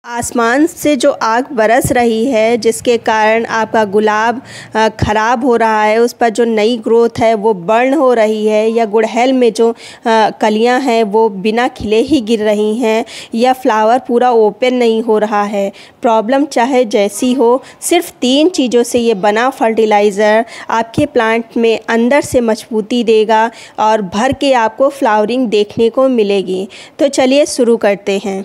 आसमान से जो आग बरस रही है, जिसके कारण आपका गुलाब ख़राब हो रहा है, उस पर जो नई ग्रोथ है वो बर्न हो रही है, या गुड़हल में जो कलियां हैं वो बिना खिले ही गिर रही हैं, या फ्लावर पूरा ओपन नहीं हो रहा है। प्रॉब्लम चाहे जैसी हो, सिर्फ 3 चीज़ों से ये बना फर्टिलाइज़र आपके प्लांट में अंदर से मजबूती देगा और भर के आपको फ्लावरिंग देखने को मिलेगी। तो चलिए शुरू करते हैं।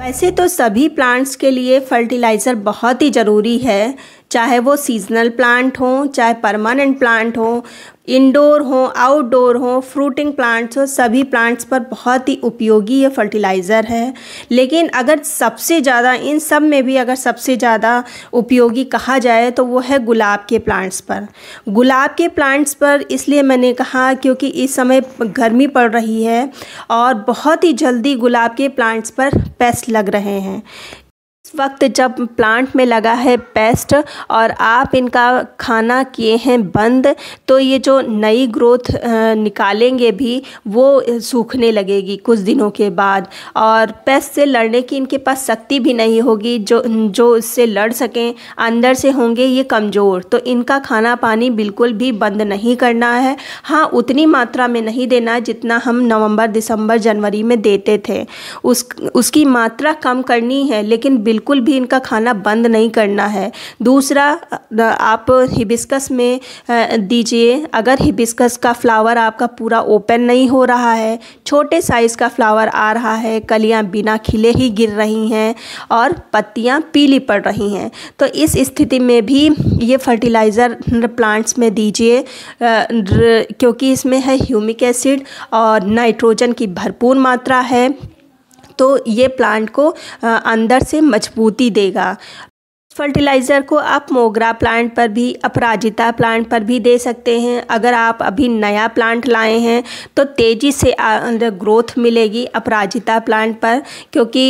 वैसे तो सभी प्लांट्स के लिए फर्टिलाइज़र बहुत ही ज़रूरी है, चाहे वो सीजनल प्लांट हो, चाहे परमानेंट प्लांट हो, इंडोर हो, आउटडोर हो, फ्रूटिंग प्लांट्स हो, सभी प्लांट्स पर बहुत ही उपयोगी ये फर्टिलाइज़र है। लेकिन अगर सबसे ज़्यादा इन सब में भी अगर सबसे ज़्यादा उपयोगी कहा जाए तो वो है गुलाब के प्लांट्स पर। गुलाब के प्लांट्स पर इसलिए मैंने कहा क्योंकि इस समय गर्मी पड़ रही है और बहुत ही जल्दी गुलाब के प्लांट्स पर पेस्ट लग रहे हैं। इस वक्त जब प्लांट में लगा है पेस्ट और आप इनका खाना किए हैं बंद, तो ये जो नई ग्रोथ निकालेंगे भी वो सूखने लगेगी कुछ दिनों के बाद, और पेस्ट से लड़ने की इनके पास शक्ति भी नहीं होगी जो इससे लड़ सकें। अंदर से होंगे ये कमज़ोर, तो इनका खाना पानी बिल्कुल भी बंद नहीं करना है। हाँ, उतनी मात्रा में नहीं देना जितना हम नवंबर, दिसंबर, जनवरी में देते थे, उसकी मात्रा कम करनी है, लेकिन बिल्कुल भी इनका खाना बंद नहीं करना है। दूसरा, आप हिबिस्कस में दीजिए। अगर हिबिस्कस का फ्लावर आपका पूरा ओपन नहीं हो रहा है, छोटे साइज़ का फ्लावर आ रहा है, कलियां बिना खिले ही गिर रही हैं और पत्तियां पीली पड़ रही हैं, तो इस स्थिति में भी ये फर्टिलाइज़र प्लांट्स में दीजिए, क्योंकि इसमें है ह्यूमिक एसिड और नाइट्रोजन की भरपूर मात्रा है, तो ये प्लांट को अंदर से मजबूती देगा। फर्टिलाइज़र को आप मोगरा प्लांट पर भी, अपराजिता प्लांट पर भी दे सकते हैं। अगर आप अभी नया प्लांट लाए हैं तो तेज़ी से ग्रोथ मिलेगी अपराजिता प्लांट पर, क्योंकि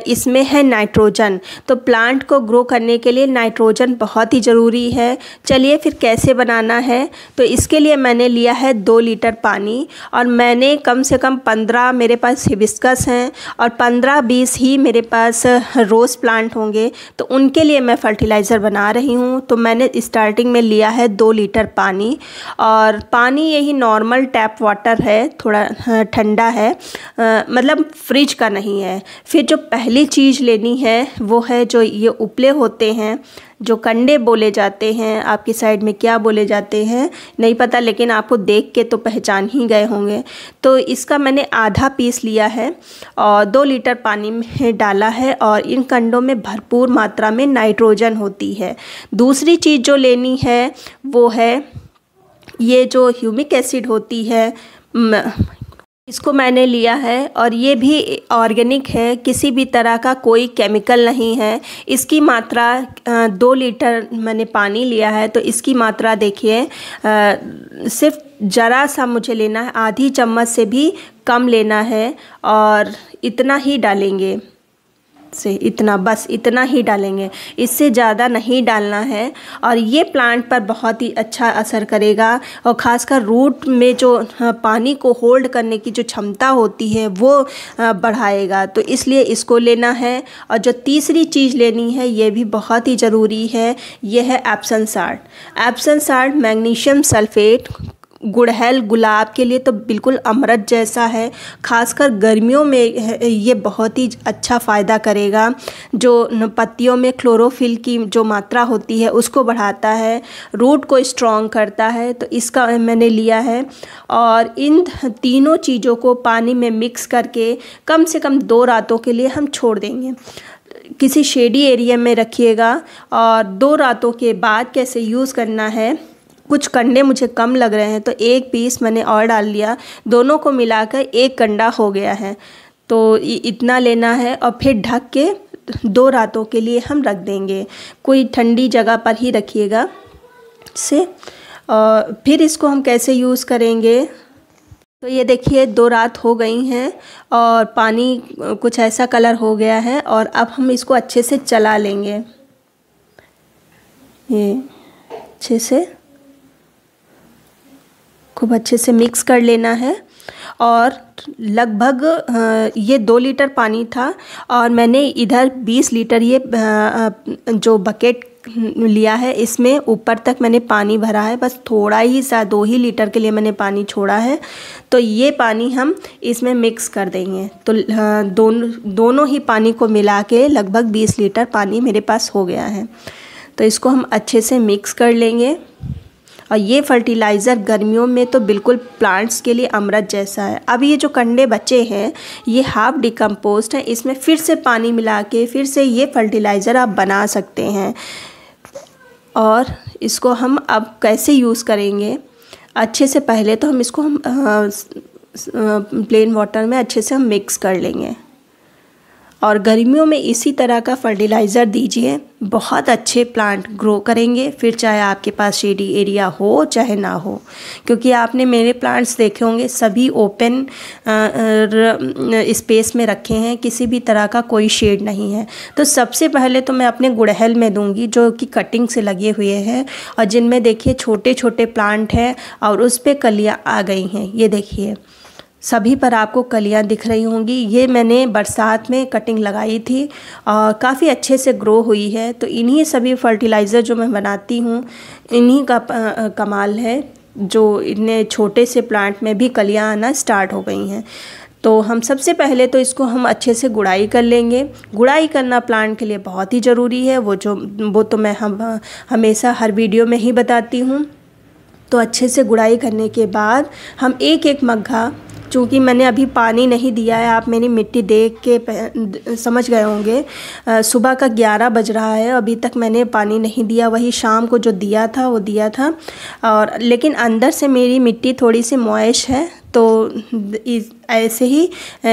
इसमें है नाइट्रोजन, तो प्लांट को ग्रो करने के लिए नाइट्रोजन बहुत ही ज़रूरी है। चलिए फिर कैसे बनाना है। तो इसके लिए मैंने लिया है 2 लीटर पानी, और मैंने कम से कम 15 मेरे पास हिबिस्कस हैं और 15-20 ही मेरे पास रोज़ प्लांट होंगे, तो उनके लिए मैं फर्टिलाइज़र बना रही हूँ। तो मैंने स्टार्टिंग में लिया है 2 लीटर पानी, और पानी यही नॉर्मल टैप वाटर है, थोड़ा ठंडा है, मतलब फ्रिज का नहीं है। फिर जो पहली चीज़ लेनी है वो है जो ये उपले होते हैं, जो कंडे बोले जाते हैं, आपकी साइड में क्या बोले जाते हैं नहीं पता, लेकिन आपको देख के तो पहचान ही गए होंगे। तो इसका मैंने आधा पीस लिया है और 2 लीटर पानी में डाला है, और इन कंडों में भरपूर मात्रा में नाइट्रोजन होती है। दूसरी चीज़ जो लेनी है वो है ये जो ह्यूमिक एसिड होती है, इसको मैंने लिया है, और ये भी ऑर्गेनिक है, किसी भी तरह का कोई केमिकल नहीं है। इसकी मात्रा 2 लीटर मैंने पानी लिया है, तो इसकी मात्रा देखिए, सिर्फ ज़रा सा मुझे लेना है, आधी चम्मच से भी कम लेना है, और इतना ही डालेंगे से इतना, बस इतना ही डालेंगे, इससे ज़्यादा नहीं डालना है। और ये प्लांट पर बहुत ही अच्छा असर करेगा, और ख़ासकर रूट में जो पानी को होल्ड करने की जो क्षमता होती है वो बढ़ाएगा, तो इसलिए इसको लेना है। और जो तीसरी चीज़ लेनी है ये भी बहुत ही ज़रूरी है, ये है Epsom salt. Epsom salt magnesium sulphate गुड़हल गुलाब के लिए तो बिल्कुल अमृत जैसा है, खासकर गर्मियों में ये बहुत ही अच्छा फ़ायदा करेगा। जो पत्तियों में क्लोरोफिल की जो मात्रा होती है उसको बढ़ाता है, रूट को स्ट्रॉन्ग करता है, तो इसका मैंने लिया है। और इन तीनों चीज़ों को पानी में मिक्स करके कम से कम 2 रातों के लिए हम छोड़ देंगे। किसी शेडी एरिया में रखिएगा, और 2 रातों के बाद कैसे यूज़ करना है, कुछ कंडे मुझे कम लग रहे हैं तो 1 पीस मैंने और डाल लिया, दोनों को मिलाकर 1 कंडा हो गया है। तो इतना लेना है, और फिर ढक के 2 रातों के लिए हम रख देंगे, कोई ठंडी जगह पर ही रखिएगा से। फिर इसको हम कैसे यूज़ करेंगे, तो ये देखिए 2 रात हो गई हैं और पानी कुछ ऐसा कलर हो गया है, और अब हम इसको अच्छे से चला लेंगे, ये अच्छे से खूब अच्छे से मिक्स कर लेना है। और लगभग ये 2 लीटर पानी था और मैंने इधर 20 लीटर ये जो बकेट लिया है, इसमें ऊपर तक मैंने पानी भरा है। बस थोड़ा ही सा 2 ही लीटर के लिए मैंने पानी छोड़ा है। तो ये पानी हम इसमें मिक्स कर देंगे। तो दोनों ही पानी को मिला के लगभग 20 लीटर पानी मेरे पास हो गया है। तो इसको हम अच्छे से मिक्स कर लेंगे। और ये फर्टिलाइज़र गर्मियों में तो बिल्कुल प्लांट्स के लिए अमृत जैसा है। अब ये जो कंडे बचे हैं ये हाफ डिकम्पोस्ट हैं, इसमें फिर से पानी मिला के फिर से ये फर्टिलाइज़र आप बना सकते हैं। और इसको हम अब कैसे यूज़ करेंगे, अच्छे से पहले तो हम इसको प्लेन वाटर में अच्छे से हम मिक्स कर लेंगे। और गर्मियों में इसी तरह का फर्टिलाइज़र दीजिए, बहुत अच्छे प्लांट ग्रो करेंगे। फिर चाहे आपके पास शेडी एरिया हो चाहे ना हो, क्योंकि आपने मेरे प्लांट्स देखे होंगे सभी ओपन स्पेस में रखे हैं, किसी भी तरह का कोई शेड नहीं है। तो सबसे पहले तो मैं अपने गुड़हल में दूंगी जो कि कटिंग से लगे हुए हैं और जिनमें देखिए छोटे छोटे प्लांट हैं और उस पर कलियाँ आ गई हैं। ये देखिए सभी पर आपको कलियां दिख रही होंगी। ये मैंने बरसात में कटिंग लगाई थी और काफ़ी अच्छे से ग्रो हुई है। तो इन्हीं सभी फर्टिलाइज़र जो मैं बनाती हूँ इन्हीं का कमाल है, जो इतने छोटे से प्लांट में भी कलियां आना स्टार्ट हो गई हैं। तो हम सबसे पहले तो इसको हम अच्छे से गुड़ाई कर लेंगे। गुड़ाई करना प्लांट के लिए बहुत ही ज़रूरी है, वो तो मैं हमेशा हर वीडियो में ही बताती हूँ। तो अच्छे से गुड़ाई करने के बाद हम एक एक मग्घा, चूँकि मैंने अभी पानी नहीं दिया है, आप मेरी मिट्टी देख के समझ गए होंगे। सुबह का 11 बज रहा है, अभी तक मैंने पानी नहीं दिया। वही शाम को जो दिया था वो दिया था। और लेकिन अंदर से मेरी मिट्टी थोड़ी सी मॉइश है, तो ऐसे ही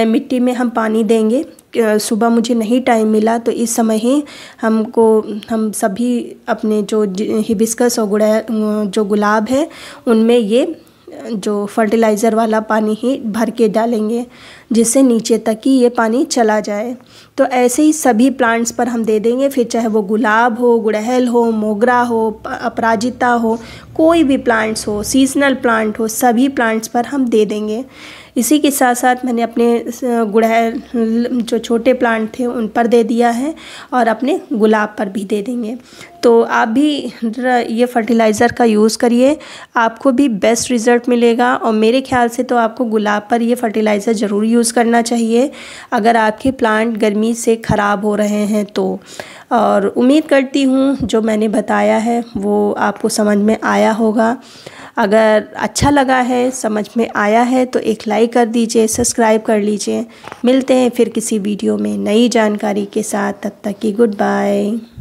मिट्टी में हम पानी देंगे। सुबह मुझे नहीं टाइम मिला तो इस समय ही हम सभी अपने जो हिबिस्कस और जो गुलाब है उनमें ये जो फर्टिलाइज़र वाला पानी ही भर के डालेंगे, जिससे नीचे तक ही ये पानी चला जाए। तो ऐसे ही सभी प्लांट्स पर हम दे देंगे, फिर चाहे वो गुलाब हो, गुड़हल हो, मोगरा हो, अपराजिता हो, कोई भी प्लांट्स हो, सीजनल प्लांट हो, सभी प्लांट्स पर हम दे देंगे। इसी के साथ साथ मैंने अपने गुड़हल जो छोटे प्लांट थे उन पर दे दिया है और अपने गुलाब पर भी दे देंगे। तो आप भी ये फर्टिलाइज़र का यूज़ करिए, आपको भी बेस्ट रिज़ल्ट मिलेगा। और मेरे ख्याल से तो आपको गुलाब पर ये फर्टिलाइज़र ज़रूर यूज़ करना चाहिए अगर आपके प्लांट गर्मी से ख़राब हो रहे हैं तो। और उम्मीद करती हूँ जो मैंने बताया है वो आपको समझ में आया होगा। अगर अच्छा लगा है, समझ में आया है तो एक लाइक कर दीजिए, सब्सक्राइब कर लीजिए। मिलते हैं फिर किसी वीडियो में नई जानकारी के साथ, तब तक की गुड बाय।